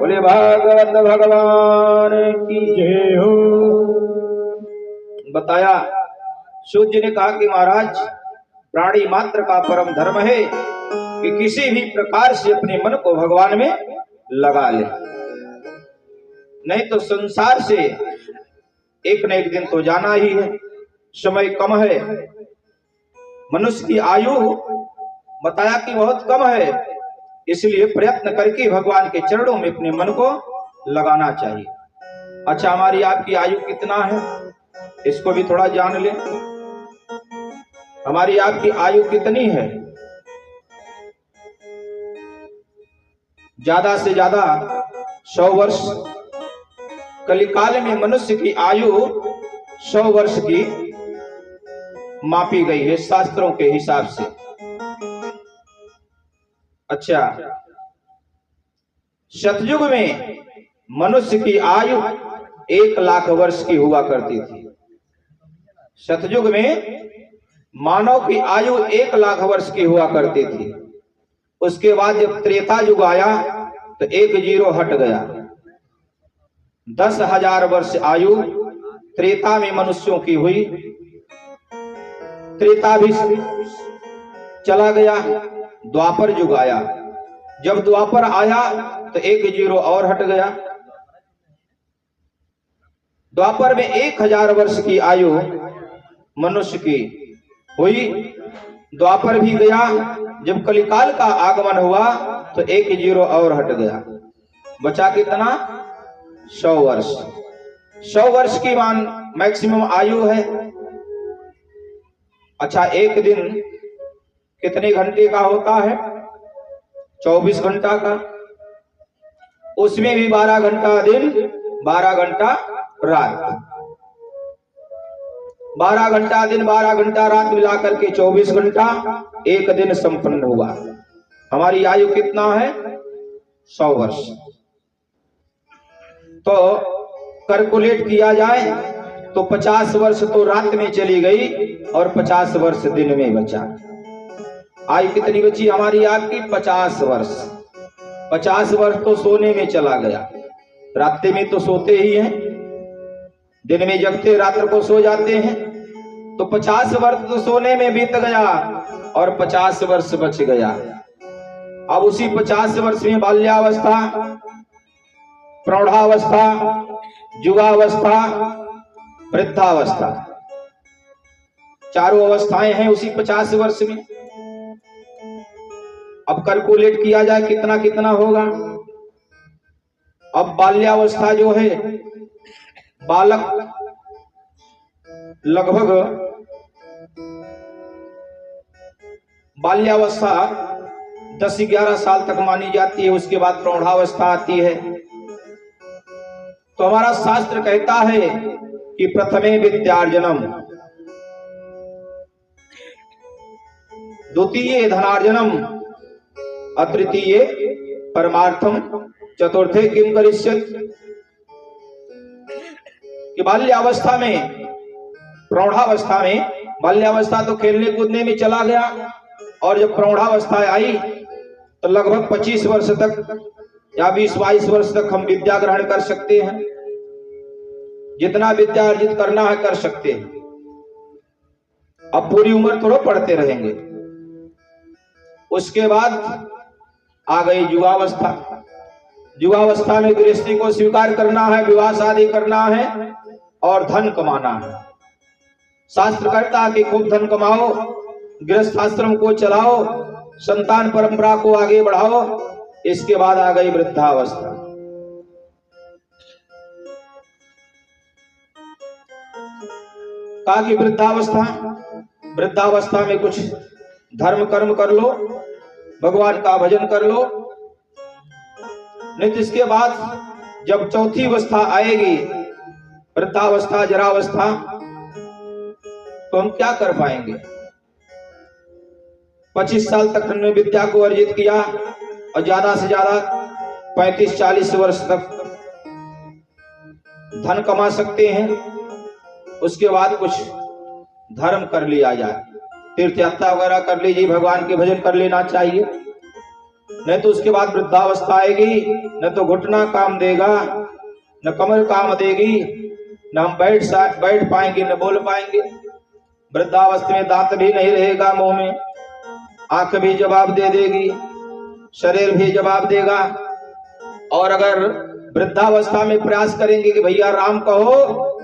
बोले भागवत भगवान की जय हो। बताया सूत जी ने कहा कि महाराज प्राणी मात्र का परम धर्म है कि किसी भी प्रकार से अपने मन को भगवान में लगा ले, नहीं तो संसार से एक न एक दिन तो जाना ही है। समय कम है, मनुष्य की आयु बताया कि बहुत कम है, इसलिए प्रयत्न करके भगवान के चरणों में अपने मन को लगाना चाहिए। अच्छा, हमारी आपकी आयु कितना है इसको भी थोड़ा जान ले। हमारी आपकी आयु कितनी है? ज्यादा से ज्यादा 100 वर्ष। कलिकाल में मनुष्य की आयु 100 वर्ष की मापी गई है शास्त्रों के हिसाब से। अच्छा, सतयुग में मनुष्य की आयु 1 लाख वर्ष की हुआ करती थी। सतयुग में मानव की आयु 1 लाख वर्ष की हुआ करती थी। उसके बाद जब त्रेता युग आया तो 1 जीरो हट गया। 10,000 वर्ष आयु त्रेता में मनुष्यों की हुई। त्रेता भी चला गया, द्वापर युग आया। जब द्वापर आया तो 1 जीरो और हट गया। द्वापर में 1000 वर्ष की आयु मनुष्य की हुई। द्वापर भी गया। जब कलिकाल का आगमन हुआ तो 1 जीरो और हट गया। बचा कितना? 100 वर्ष। 100 वर्ष की मैक्सिमम आयु है। अच्छा, एक दिन कितने घंटे का होता है? 24 घंटा का। उसमें भी 12 घंटा दिन, 12 घंटा रात। 12 घंटा दिन, 12 घंटा रात मिलाकर के 24 घंटा एक दिन संपन्न हुआ। हमारी आयु कितना है? 100 वर्ष। तो कैलकुलेट किया जाए तो 50 वर्ष तो रात में चली गई और 50 वर्ष दिन में बचा। आयु कितनी बची हमारी आपकी? 50 वर्ष। 50 वर्ष तो सोने में चला गया। रात में तो सोते ही हैं, दिन में जगते, रात्र को सो जाते हैं। तो 50 वर्ष तो सोने में बीत गया और 50 वर्ष बच गया। अब उसी 50 वर्ष में बाल्यावस्था, प्रौढ़ावस्था, युवावस्था, वृद्धावस्था, चारों अवस्थाएं हैं उसी 50 वर्ष में। अब कैलकुलेट किया जाए कितना कितना होगा। अब बाल्यावस्था जो है, बालक लगभग बाल्यावस्था 10-11 साल तक मानी जाती है। उसके बाद प्रौढ़ावस्था आती है। तो हमारा शास्त्र कहता है कि प्रथमे विद्यार्जनम, द्वितीय धनार्जनम, तृतीय परमार्थम, चतुर्थे किम करिष्यत। कि बाल्यावस्था में, प्रौढ़ावस्था में, बाल्यावस्था तो खेलने कूदने में चला गया और जब प्रौढ़ावस्था आई तो लगभग 25 वर्ष तक या 20-22 वर्ष तक हम विद्या ग्रहण कर सकते हैं। जितना विद्या अर्जित करना है कर सकते हैं। अब पूरी उम्र थोड़ा पढ़ते रहेंगे। उसके बाद आ गई युवावस्था। युवावस्था में गृहस्थी को स्वीकार करना है, विवाह शादी करना है और धन कमाना है। शास्त्र कहता है कि खूब धन कमाओ, गृहस्थ आश्रम को चलाओ, संतान परंपरा को आगे बढ़ाओ। इसके बाद आ गई वृद्धावस्था। कहा कि वृद्धावस्था में कुछ धर्म कर्म कर लो, भगवान का भजन कर लो। नहीं तो इसके बाद जब चौथी अवस्था आएगी, वृद्धावस्था, जरावस्था, तो हम क्या कर पाएंगे? 25 साल तक हमने विद्या को अर्जित किया और ज्यादा से ज्यादा 35-40 वर्ष तक धन कमा सकते हैं। उसके बाद कुछ धर्म कर लिया जाए, तीर्थ यात्रा वगैरह कर लीजिए, भगवान के भजन कर लेना चाहिए। नहीं तो उसके बाद वृद्धावस्था आएगी, न तो घुटना काम देगा, न कमर काम देगी, न हम बैठ पाएंगे, न बोल पाएंगे। वृद्धावस्था में दांत भी नहीं रहेगा मुंह में, आंख भी जवाब दे देगी, शरीर भी जवाब देगा। और अगर वृद्धावस्था में प्रयास करेंगे कि भैया राम कहो,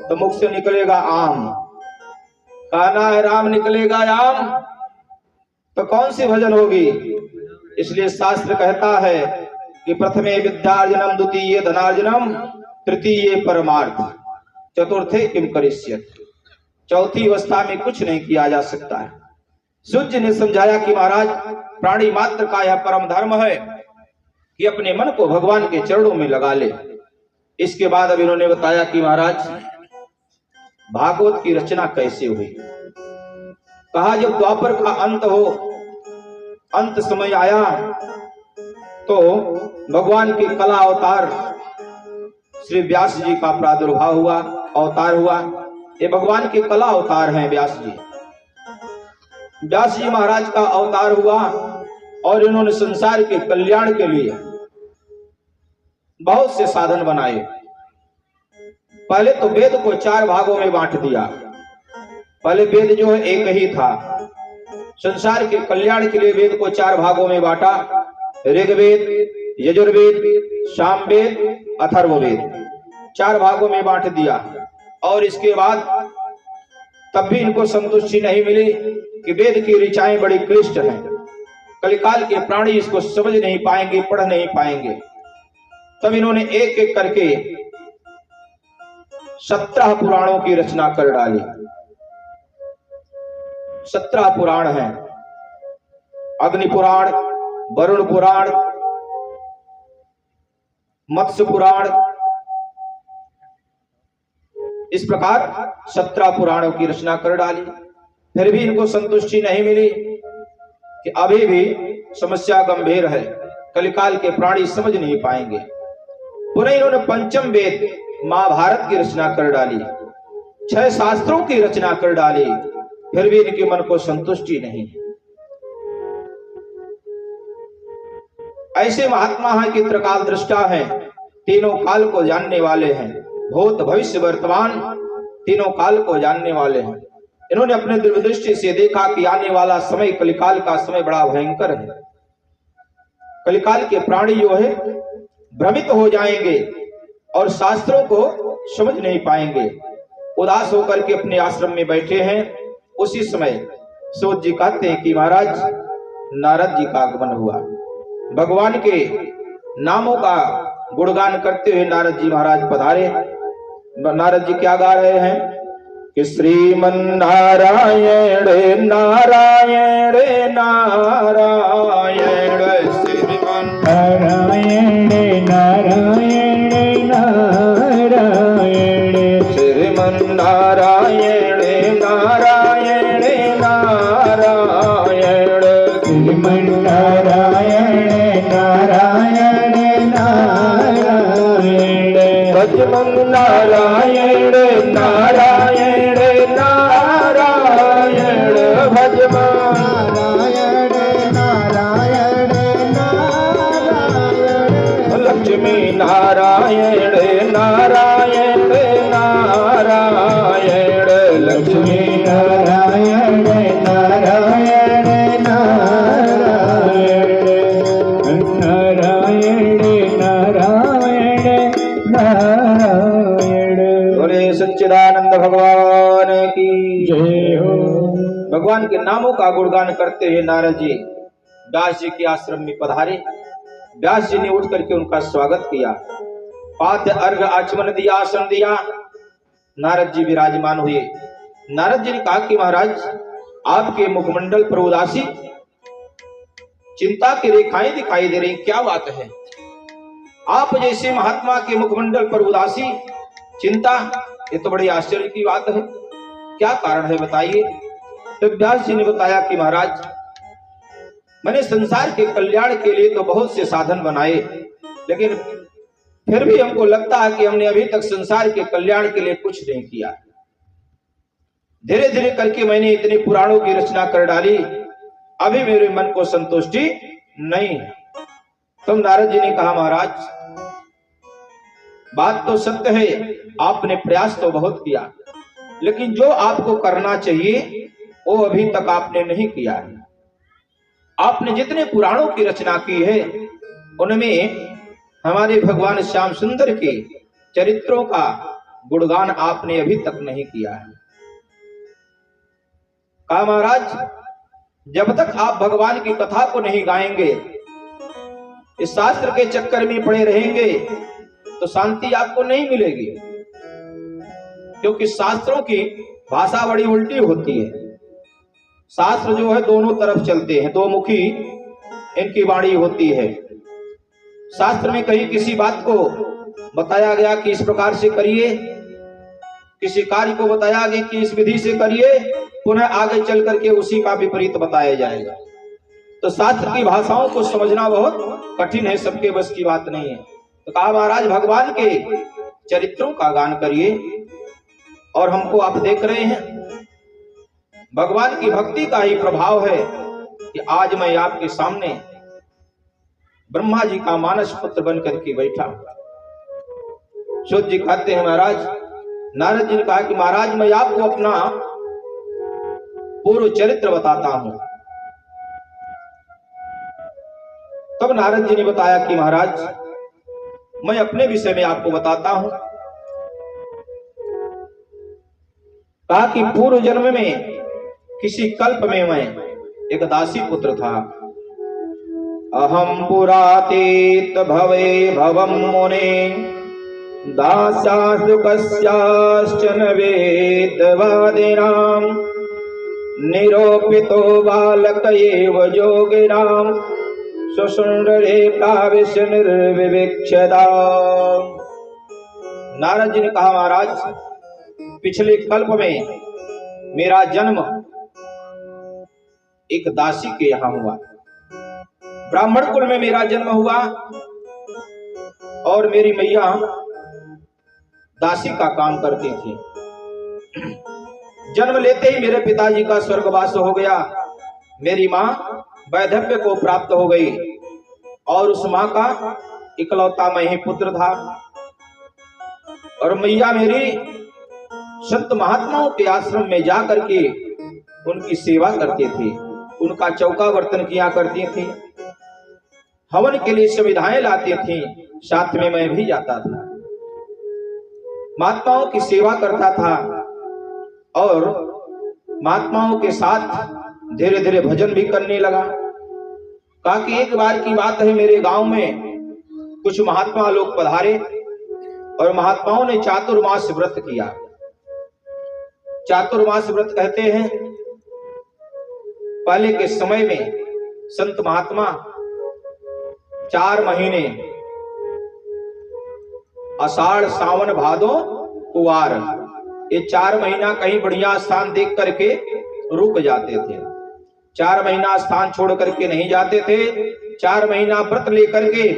तो मुख से निकलेगा आम, कहना है राम निकलेगा आम, तो कौन सी भजन होगी। इसलिए शास्त्र कहता है कि प्रथमे विद्यार्जनम, द्वितीय धनार्जनम, तृतीय परमार्थ, चतुर्थे किम करिष्यत। चौथी अवस्था में कुछ नहीं किया जा सकता है। सूत जी ने समझाया कि महाराज प्राणी मात्र का यह परम धर्म है कि अपने मन को भगवान के चरणों में लगा ले। इसके बाद अब इन्होंने बताया कि महाराज भागवत की रचना कैसे हुई। कहा जब द्वापर का अंत हो, अंत समय आया, तो भगवान के कला अवतार श्री व्यास जी का प्रादुर्भाव हुआ, अवतार हुआ। ये भगवान के कला अवतार हैं व्यास जी। व्यास जी महाराज का अवतार हुआ और इन्होंने संसार के कल्याण के लिए बहुत से साधन बनाए। पहले तो वेद को 4 भागों में बांट दिया। पहले वेद जो है एक ही था, संसार के कल्याण के लिए वेद को 4 भागों में बांटा। ऋग्वेद, यजुर्वेद, सामवेद, अथर्ववेद, 4 भागों में बांट दिया। और इसके बाद तब भी इनको संतुष्टि नहीं मिली कि वेद की ऋचाएं बड़ी क्लिष्ट हैं, कलिकाल के प्राणी इसको समझ नहीं पाएंगे, पढ़ नहीं पाएंगे। तब इन्होंने एक एक करके 17 पुराणों की रचना कर डाली। 17 पुराण हैं, अग्नि पुराण, वरुण पुराण, मत्स्य पुराण, इस प्रकार 17 पुराणों की रचना कर डाली। फिर भी इनको संतुष्टि नहीं मिली कि अभी भी समस्या गंभीर है, कलिकाल के प्राणी समझ नहीं पाएंगे। पुनः इन्होंने पंचम वेद महाभारत की रचना कर डाली, 6 शास्त्रों की रचना कर डाली। फिर भी इनके मन को संतुष्टि नहीं। ऐसे महात्मा हैं कि त्रिकाल दृष्टा हैं, तीनों काल को जानने वाले हैं, भूत भविष्य वर्तमान तीनों काल को जानने वाले हैं। इन्होंने अपने दिव्य दृष्टि से देखा कि आने वाला समय, कलिकाल का समय बड़ा भयंकर है। कलिकाल के प्राणी जो है भ्रमित हो जाएंगे और शास्त्रों को समझ नहीं पाएंगे। उदास होकर के अपने आश्रम में बैठे हैं। उसी समय सूत जी कहते हैं कि महाराज नारद जी का आगमन हुआ। भगवान के नामों का गुणगान करते हुए नारद जी महाराज पधारे। नारद जी क्या गा रहे हैं कि श्रीमन नारायण नारायण नारायण, श्रीमन नारायण नारायण नारायण, श्रीमन नारायण नारायण नारायण, श्रीमन नारायण नारायण नारायण, भजमन नारायण नारायण नारायण, भजमन नारायण नारायण नारायण, लक्ष्मी नारायण नारायण नारायण, लक्ष्मी नारायण नारायण नारायण, नारायण नारायण नारायण। बोले सच्चिदानंद भगवान की जय हो। भगवान के नामों का गुणगान करते हुए नारद जी व्यास जी के आश्रम में पधारे। व्यास जी ने उठ करके उनका स्वागत किया, पाद्य अर्घ आचमन दिया, आसन दिया। नारद जी विराजमान हुए। नारद जी ने कहा कि महाराज आपके मुखमंडल पर उदासी, चिंता की रेखाएं दिखाई दे रही, क्या बात है? आप जैसे महात्मा के मुखमंडल पर उदासी, चिंता, ये तो बड़ी आश्चर्य की बात है। क्या कारण है बताइए? तो व्यास जी ने बताया कि महाराज मैंने संसार के कल्याण के लिए तो बहुत से साधन बनाए, लेकिन फिर भी हमको लगता है कि हमने अभी तक संसार के कल्याण के लिए कुछ नहीं किया। धीरे धीरे करके मैंने इतने पुराणों की रचना कर डाली, अभी मेरे मन को संतुष्टि नहीं है। तब नारद जी ने कहा, महाराज बात तो सत्य है, आपने प्रयास तो बहुत किया, लेकिन जो आपको करना चाहिए वो अभी तक आपने नहीं किया है। आपने जितने पुराणों की रचना की है उनमें हमारे भगवान श्याम सुंदर के चरित्रों का गुणगान आपने अभी तक नहीं किया है। कहा, महाराज जब तक आप भगवान की कथा को नहीं गाएंगे, इस शास्त्र के चक्कर में पड़े रहेंगे, तो शांति आपको नहीं मिलेगी। क्योंकि शास्त्रों की भाषा बड़ी उल्टी होती है। शास्त्र जो है दोनों तरफ चलते हैं, दो मुखी इनकी वाणी होती है। शास्त्र में कहीं किसी बात को बताया गया कि इस प्रकार से करिए, किसी कार्य को बताया गया कि इस विधि से करिए, पुनः आगे चल करके उसी का विपरीत बताया जाएगा। तो शास्त्र की भाषाओं को समझना बहुत कठिन है, सबके बस की बात नहीं है। तो कहा, महाराज भगवान के चरित्रों का गान करिए। और हमको आप देख रहे हैं, भगवान की भक्ति का ही प्रभाव है कि आज मैं आपके सामने ब्रह्मा जी का मानस पुत्र बन करके बैठा। शुद्ध जी कहते हैं, महाराज नारद जी ने कहा कि महाराज मैं आपको अपना पूर्व चरित्र बताता हूं। तब नारद जी ने बताया कि महाराज मैं अपने विषय में आपको बताता हूं। कहा कि पूर्व जन्म में किसी कल्प में मैं एक दासी पुत्र था। अहम पुरातीत भवे भवम मुने दासाश्चन वेदवादिनां निरूपितो बालक एव योगिनां सुसुंदरेता विषनिर्विविक्षदा। नारद जी ने कहा, महाराज पिछले कल्प में मेरा जन्म एक दासी के यहां हुआ। ब्राह्मण कुल में मेरा जन्म हुआ और मेरी मैया दासी का काम करती थी। जन्म लेते ही मेरे पिताजी का स्वर्गवास हो गया। मेरी मां वैधव्य को प्राप्त हो गई और उस मां का इकलौता मैं ही पुत्र था। और मैया मेरी संत महात्माओं के आश्रम में जा करके उनकी सेवा करती थी, उनका चौका बर्तन किया करती थी, हवन के लिए सुविधाएं लाती थी, साथ में मैं भी जाता था, महात्माओं की सेवा करता था। और महात्माओं के साथ धीरे धीरे भजन भी करने लगा। कहा कि एक बार की बात है, मेरे गांव में कुछ महात्मा लोग पधारे और महात्माओं ने चातुर्मास व्रत किया। चातुर्मास व्रत कहते हैं, पहले के समय में संत महात्मा 4 महीने आषाढ़ सावन भादो कुवार, ये 4 महीना कहीं बढ़िया स्थान देख करके रुक जाते थे। 4 महीना स्थान छोड़ करके नहीं जाते थे। 4 महीना व्रत लेकर के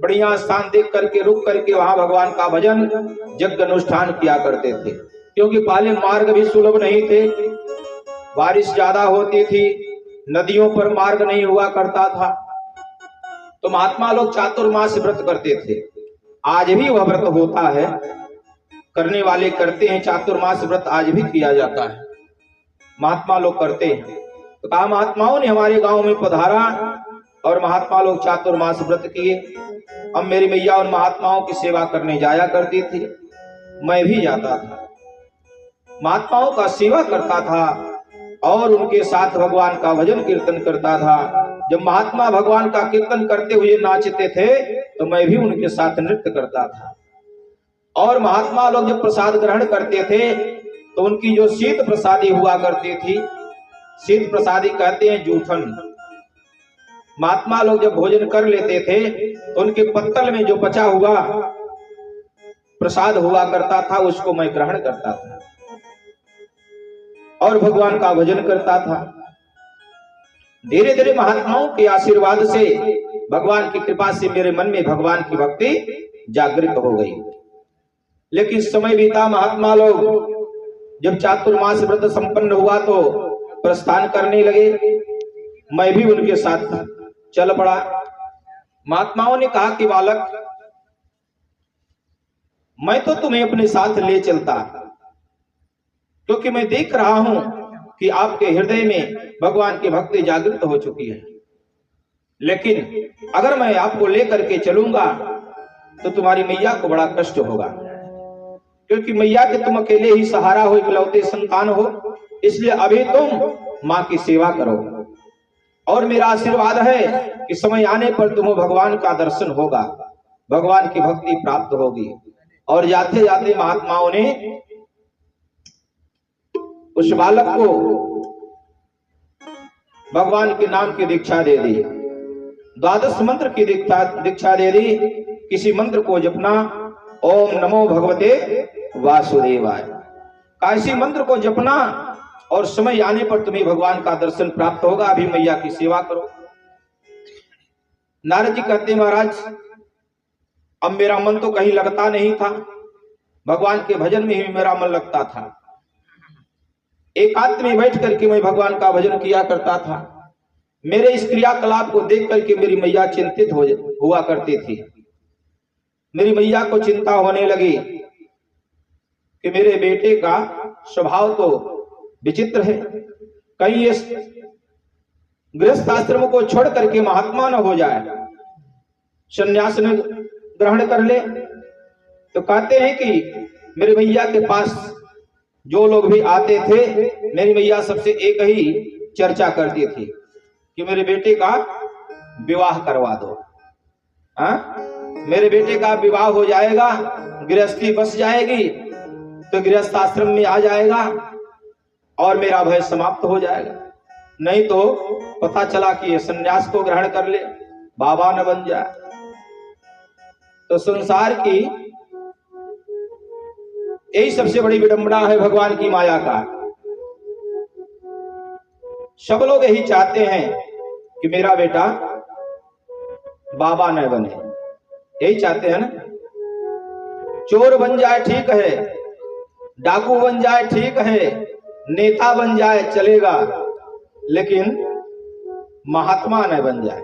बढ़िया स्थान देख करके रुक करके वहां भगवान का भजन यज्ञ अनुष्ठान किया करते थे। क्योंकि पहले मार्ग भी सुलभ नहीं थे, बारिश ज्यादा होती थी, नदियों पर मार्ग नहीं हुआ करता था, तो महात्मा लोग चातुर्मास व्रत करते थे। आज भी वह व्रत होता है, करने वाले करते हैं। चातुर्मास व्रत आज भी किया जाता है, महात्मा लोग करते हैं। तो कहा महात्माओं ने हमारे गांव में पधारा और महात्मा लोग चातुर्मास व्रत किए। अब मेरी मैया उन महात्माओं की सेवा करने जाया करती थी, मैं भी जाता था, महात्माओं का सेवा करता था और उनके साथ भगवान का भजन कीर्तन करता था। जब महात्मा भगवान का कीर्तन करते हुए नाचते थे तो मैं भी उनके साथ नृत्य करता था। और महात्मा लोग जब प्रसाद ग्रहण करते थे तो उनकी जो शीत प्रसादी हुआ करती थी, शीत प्रसादी कहते हैं जूठन, महात्मा लोग जब भोजन कर लेते थे तो उनके पत्तल में जो बचा हुआ प्रसाद हुआ करता था उसको मैं ग्रहण करता था और भगवान का भजन करता था। धीरे धीरे महात्माओं के आशीर्वाद से, भगवान की कृपा से मेरे मन में भगवान की भक्ति जागृत हो गई। लेकिन समय बीता, महात्मा लोग जब चातुर्मास व्रत संपन्न हुआ तो प्रस्थान करने लगे। मैं भी उनके साथ चल पड़ा। महात्माओं ने कहा कि बालक, मैं तो तुम्हें अपने साथ ले चलता, क्योंकि मैं देख रहा हूं कि आपके हृदय में भगवान की भक्ति जागृत हो चुकी है। लेकिन अगर मैं आपको लेकर के चलूंगा तो तुम्हारी मैया को बड़ा कष्ट होगा, क्योंकि मैया के तुम अकेले ही सहारा हो, इकलौते संतान हो। इसलिए अभी तुम माँ की सेवा करो, और मेरा आशीर्वाद है कि समय आने पर तुम्हें भगवान का दर्शन होगा, भगवान की भक्ति प्राप्त होगी। और जाते जाते महात्माओं ने उस बालक को भगवान के नाम की दीक्षा दे दी, द्वादश मंत्र की दीक्षा दे दी। किसी मंत्र को जपना, ओम नमो भगवते वासुदेवाय, काशी मंत्र को जपना, और समय आने पर तुम्हें भगवान का दर्शन प्राप्त होगा। अभी मैया की सेवा करो। नारद जी कहते, महाराज अब मेरा मन तो कहीं लगता नहीं था, भगवान के भजन में ही मेरा मन लगता था। एकांत में बैठ करके मैं भगवान का भजन किया करता था। मेरे इस क्रियाकलाप को देख करके मेरी मैया चिंतित हुआ करती थी। मेरी मैया को चिंता होने लगी कि मेरे बेटे का स्वभाव तो विचित्र है, कहीं इस गृहस्थ आश्रम को छोड़ करके महात्मा न हो जाए, संन्यास न ग्रहण कर ले। तो कहते हैं कि मेरी मैया के पास जो लोग भी आते थे, मेरी मैया सबसे एक ही चर्चा करती थी कि मेरे बेटे का विवाह करवा दो। मेरे बेटे का विवाह हो जाएगा, गृहस्थी बस जाएगी, तो गृहस्थ आश्रम में आ जाएगा और मेरा भय समाप्त हो जाएगा। नहीं तो पता चला कि ये संन्यास को ग्रहण कर ले, बाबा न बन जाए। तो संसार की यही सबसे बड़ी विडंबना है भगवान की माया का। सब लोग यही चाहते हैं कि मेरा बेटा बाबा न बने, यही चाहते हैं ना। चोर बन जाए ठीक है, डाकू बन जाए ठीक है, नेता बन जाए चलेगा, लेकिन महात्मा न बन जाए,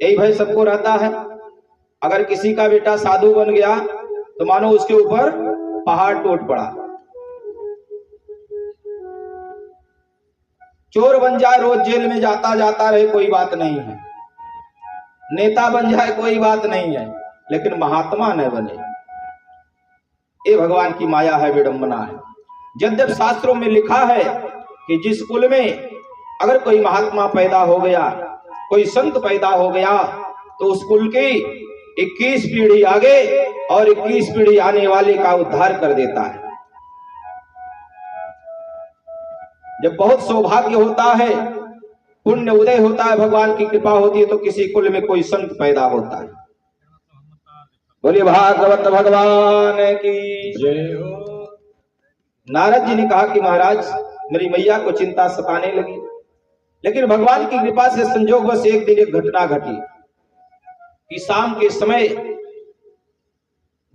यही भय सबको रहता है। अगर किसी का बेटा साधु बन गया तो मानो उसके ऊपर पहाड़ टूट पड़ा। चोर बन जाए, रोज जेल में जाता जाता रहे, कोई बात नहीं है। नेता बन जाए, कोई बात नहीं है, लेकिन महात्मा न बने, ये भगवान की माया है, विडंबना है। यद्यप शास्त्रों में लिखा है कि जिस कुल में अगर कोई महात्मा पैदा हो गया, कोई संत पैदा हो गया, तो उस कुल की 21 पीढ़ी आगे और 21 पीढ़ी आने वाले का उद्धार कर देता है। जब बहुत सौभाग्य होता है, पुण्य उदय होता है, भगवान की कृपा होती है, तो किसी कुल में कोई संत पैदा होता है। बोलिए भागवत भगवान की जय हो। नारद जी ने कहा कि महाराज मेरी मैया को चिंता सताने लगी, लेकिन भगवान की कृपा से संजोगवश एक दिन एक घटना घटी कि शाम के समय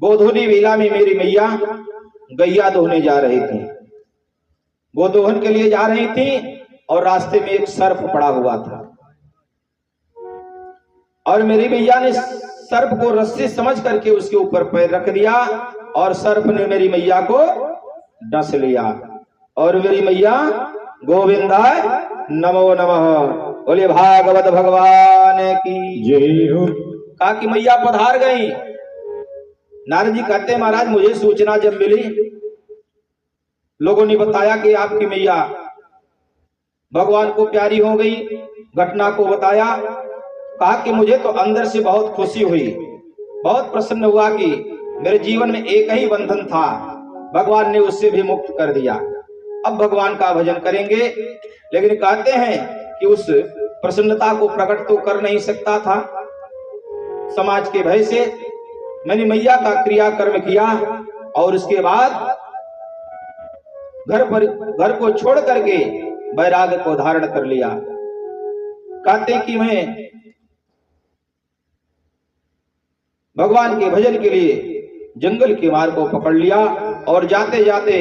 गोधूली वेला में मेरी मैया गैया दोहने जा रही थी, गोदोहन के लिए जा रही थी, और रास्ते में एक सर्प पड़ा हुआ था, और मेरी मैया ने सर्प को रस्सी समझ करके उसके ऊपर पैर रख दिया, और सर्प ने मेरी मैया को डस लिया, और मेरी मैया गोविंदाय नमो नमः, बोले भागवत भगवान की जय हो। कहा कि मैया पधार गई। नारद जी कहते, महाराज मुझे सूचना जब मिली, लोगों ने बताया कि आपकी मैया भगवान को प्यारी हो गई, घटना को बताया। कहा कि मुझे तो अंदर से बहुत खुशी हुई, बहुत प्रसन्न हुआ कि मेरे जीवन में एक ही बंधन था, भगवान ने उससे भी मुक्त कर दिया, अब भगवान का भजन करेंगे। लेकिन कहते हैं कि उस प्रसन्नता को प्रकट तो कर नहीं सकता था, समाज के भय से मैंने मैया का क्रिया कर्म किया, और उसके बाद घर को छोड़ करके वैराग्य को धारण कर लिया। कहते कि मैं भगवान के भजन के लिए जंगल के मार्ग को पकड़ लिया, और जाते जाते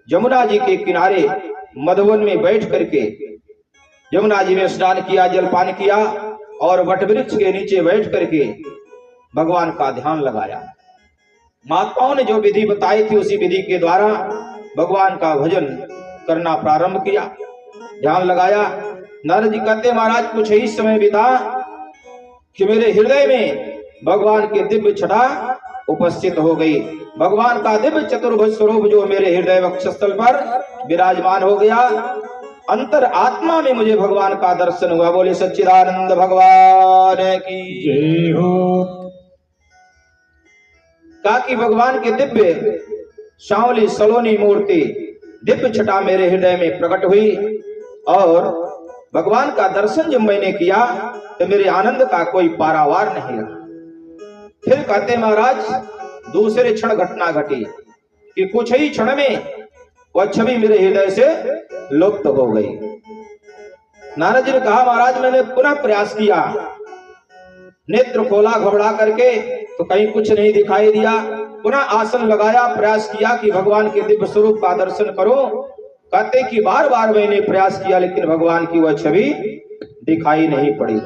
यमुना जी के किनारे मधुवन में बैठ करके यमुना जी में स्नान किया, जलपान किया और वट वृक्ष के नीचे बैठ करके भगवान का ध्यान लगाया। माताओं ने जो विधि बताई थी उसी विधि के द्वारा भगवान का भजन करना प्रारंभ किया, ध्यान लगाया। नारद जी कहते महाराज कुछ ही समय बीता कि मेरे हृदय में भगवान की दिव्य छटा उपस्थित हो गई। भगवान का दिव्य चतुर्भुज स्वरूप जो मेरे हृदय वक्षस्थल पर विराजमान हो गया। अंतर आत्मा में मुझे भगवान का दर्शन हुआ। बोले सच्चिदानंद भगवान की जय हो। कहा कि भगवान के दिव्य सांवली सलोनी मूर्ति दिव्य छटा मेरे हृदय में प्रकट हुई और भगवान का दर्शन जब मैंने किया तो मेरे आनंद का कोई पारावार नहीं रहा। फिर कहते महाराज दूसरे क्षण घटना घटी कि कुछ ही क्षण में वह छवि मेरे हृदय से लुप्त हो गई। नारद जी ने कहा महाराज मैंने पुनः प्रयास किया, नेत्र खोला घबरा करके तो कहीं कुछ नहीं दिखाई दिया। पुनः आसन लगाया, प्रयास किया कि भगवान के दिव्य स्वरूप का दर्शन करो। कहते कि बार बार मैंने प्रयास किया लेकिन भगवान की वह छवि दिखाई नहीं पड़ी।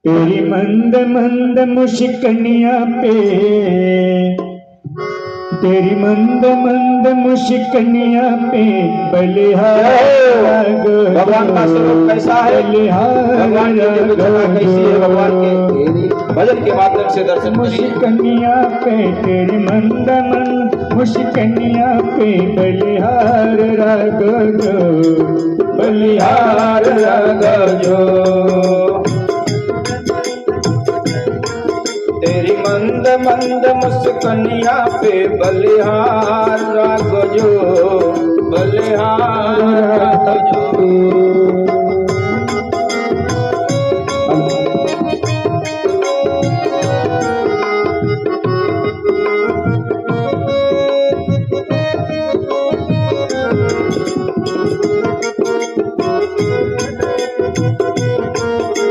तेरी मंद मंद मुस्कानिया पे, तेरी मंद मंद मुस्कानिया पे बलिहार भगवान का स्वरूप कैसा है, भगवान की दिव्य छटा कैसी है, भगवान के भजन के माध्यम से दर्शन मुस्कानिया पे तेरी मंद मंद मुस्कानिया पे बलिहार राग जो, बलिहार राग जो। तेरी मंद मंद मुस्कानिया पे बलिहार राग जो, बलिहार राग जो।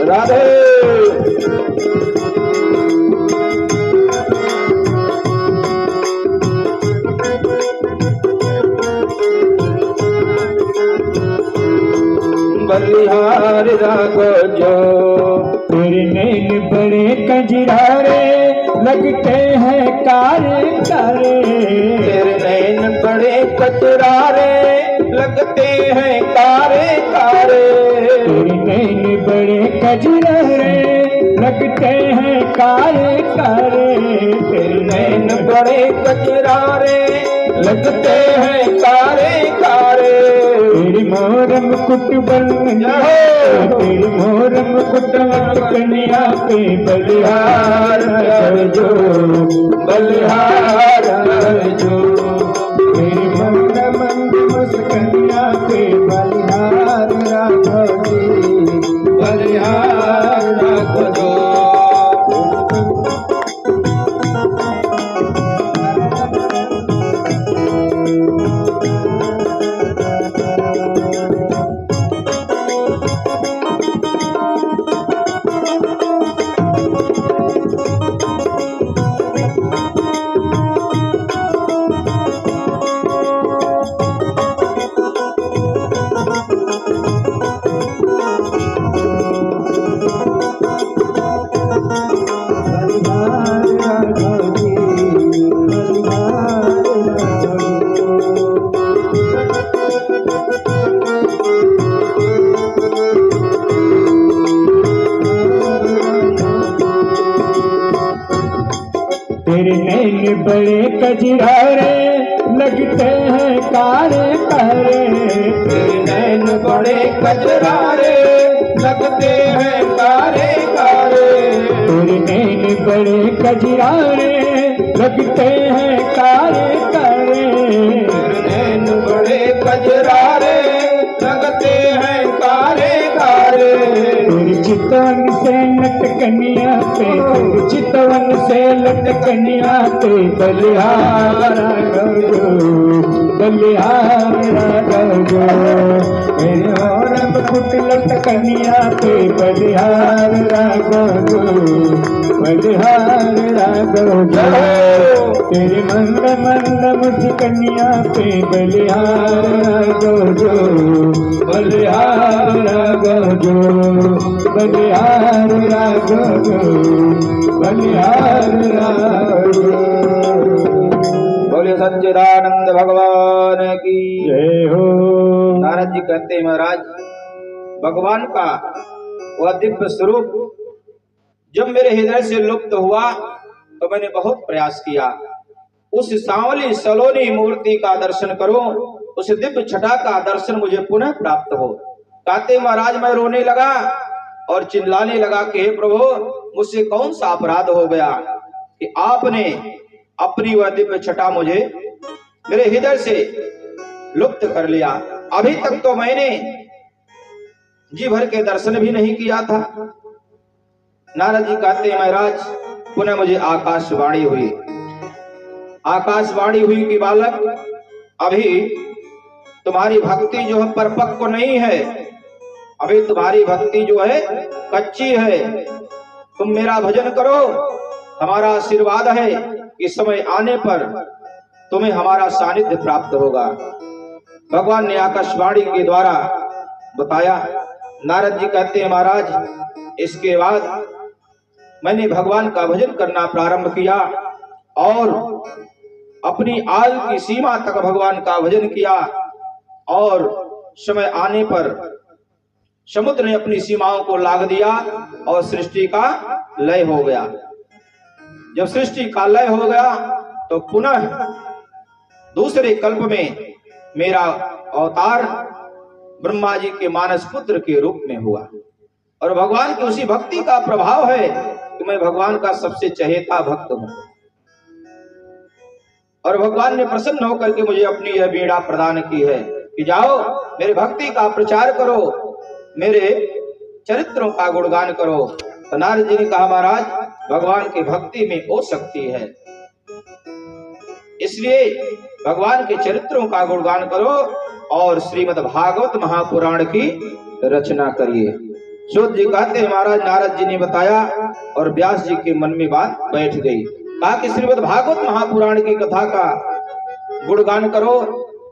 राधे बलिहार राग जो। तेरे नैन बड़े कजरारे लगते हैं कारे कारे, तेरे नैन बड़े कजरारे लगते हैं कारे कारे। तेरे नैन बड़े कजरारे लगते हैं कारे कारे, तेरे नैन बड़े कजरारे लगते हैं कारे कारे। तेरी मोर मुकुट बन तेरी मोर मुकुट कन्या पे बलिहार जो, बलिहार जो। तेरी मंद मंद मुस्कानिया पे बलिहार राघव जी, बलिहार राघव जो। तेरे नैन बड़े कजरारे लगते हैं कारे कारे, तेरे नैन बड़े कजरारे लगते हैं कारे कारे। तेरे नैन बड़े कजरारे लगते हैं कारे कारे, तेरे नैन बड़े कजरारे लगते हैं कारे कारे। तेरी चितवन से लटकनिया पे, चितवन से लटकनिया पे बलिहारा गो, बलिहारा गो। मेरे और मुकुट लटकनिया पे बलिहारा गो, बलिहारा गो। तेरे मंद मंद मुस्कनिया पे बलिहारा गो, बलिहारा गो, बलिहारा गो, बलिहारा गो। बोले सच्चिदानंद भगवान की जय हो। नारद जी कहते हैं महाराज, भगवान का वह दिव्य स्वरूप जब मेरे हृदय से लुप्त हुआ तो मैंने बहुत प्रयास किया उस सांवली सलोनी मूर्ति का दर्शन करूं, उस दिव्य छटा का दर्शन मुझे पुनः प्राप्त हो। कहते महाराज मैं रोने लगा और चिल्लाने लगा कि हे प्रभु, मुझसे कौन सा अपराध हो गया कि आपने अपनी वह दिव्य छटा मुझे मेरे हृदय से लुप्त कर लिया। अभी तक तो मैंने जी भर के दर्शन भी नहीं किया था। नारद जी कहते हैं महाराज, पुनः मुझे आकाशवाणी हुई, आकाशवाणी हुई कि बालक, अभी तुम्हारी भक्ति जो है परिपक्व नहीं है, अभी तुम्हारी भक्ति जो है कच्ची है। तुम मेरा भजन करो, हमारा आशीर्वाद है कि समय आने पर तुम्हें हमारा सानिध्य प्राप्त होगा। भगवान ने आकाशवाणी के द्वारा बताया। नारद जी कहते हैं महाराज, इसके बाद मैंने भगवान का भजन करना प्रारंभ किया और अपनी आयु की सीमा तक भगवान का भजन किया और समय आने पर समुद्र ने अपनी सीमाओं को लांघ दिया और सृष्टि का लय हो गया। जब सृष्टि का लय हो गया तो पुनः दूसरे कल्प में मेरा अवतार ब्रह्मा जी के मानस पुत्र के रूप में हुआ और भगवान की उसी भक्ति का प्रभाव है कि मैं भगवान का सबसे चहेता भक्त हूं और भगवान ने प्रसन्न होकर के मुझे अपनी यह बीड़ा प्रदान की है कि जाओ मेरे भक्ति का प्रचार करो, मेरे चरित्रों का गुणगान करो। तो नारद जी ने कहा महाराज, भगवान की भक्ति में वो शक्ति है, इसलिए भगवान के चरित्रों का गुणगान करो और श्रीमद् भागवत महापुराण की रचना करिए। सूत जी कहते हैं महाराज, नारद जी ने बताया और व्यास जी के मन में बात बैठ गई। कहा कि श्रीमद् भागवत महापुराण की कथा का गुणगान करो,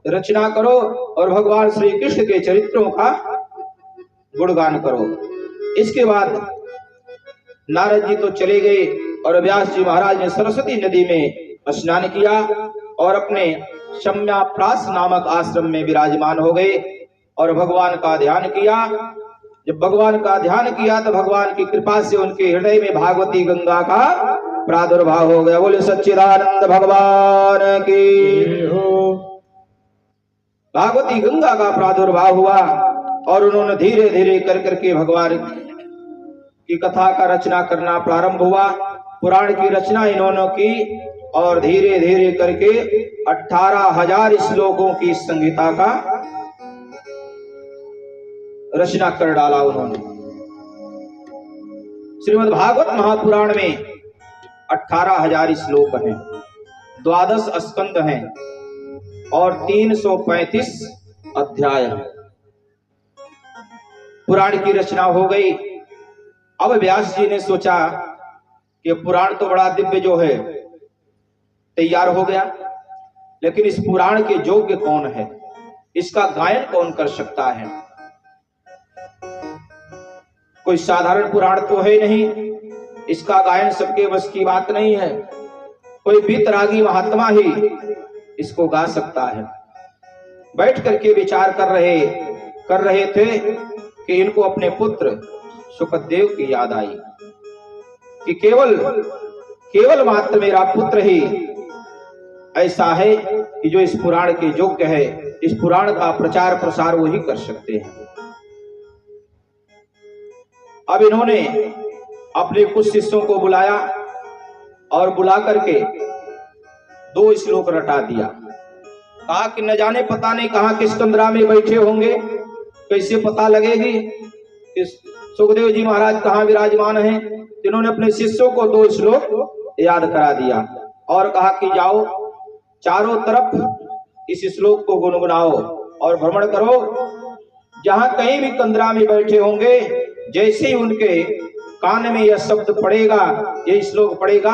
रचना करो और भगवान श्री कृष्ण के चरित्रों का गुणगान करो। इसके बाद नारद जी तो चले गए और व्यास जी महाराज ने सरस्वती नदी में स्नान किया और अपने शम्याप्रास नामक आश्रम में विराजमान हो गए और भगवान का ध्यान किया। जब भगवान का ध्यान किया तो भगवान की कृपा से उनके हृदय में भागवती गंगा का प्रादुर्भाव हो गया। बोले सच्चिदानंद भगवान की हो। भागवती गंगा का प्रादुर्भाव हुआ और उन्होंने धीरे धीरे कर करके भगवान की कथा का रचना करना प्रारंभ हुआ। पुराण की रचना इन्होंने की और धीरे धीरे करके 18,000 श्लोकों की संहिता का रचना कर डाला उन्होंने। श्रीमद् भागवत महापुराण में 18,000 श्लोक हैं, 12 स्कंद हैं और 335 अध्याय हैं। पुराण की रचना हो गई। अब व्यास जी ने सोचा कि पुराण तो बड़ा दिव्य जो है तैयार हो गया, लेकिन इस पुराण के योग्य कौन है, इसका गायन कौन कर सकता है। कोई साधारण पुराण तो है नहीं, इसका गायन सबके बस की बात नहीं है। कोई वीतरागी महात्मा ही इसको गा सकता है। बैठ करके विचार कर रहे थे कि इनको अपने पुत्र सुखदेव की याद आई कि केवल मात्र मेरा पुत्र ही ऐसा है कि जो इस पुराण के योग्य है, इस पुराण का प्रचार प्रसार वही कर सकते हैं। अब इन्होंने अपने कुछ शिष्यों को बुलाया और बुला करके 2 श्लोक रटा दिया। कहा कि न जाने पता नहीं कहां किस कमरा में बैठे होंगे, कैसे पता लगेगी कि सुखदेव जी महाराज कहाँ विराजमान हैं? इन्होंने अपने शिष्यों को 2 श्लोक याद करा दिया और कहा कि जाओ चारों तरफ इस श्लोक को गुनगुनाओ और भ्रमण करो। जहां कहीं भी कंदरा में बैठे होंगे, जैसे ही उनके कान में यह शब्द पड़ेगा, यह श्लोक पड़ेगा,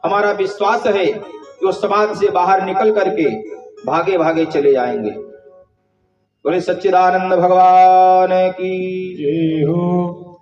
हमारा विश्वास है कि वो समाज से बाहर निकल करके भागे भागे चले जाएंगे। बोले सच्चिदानंद भगवान की जय हो।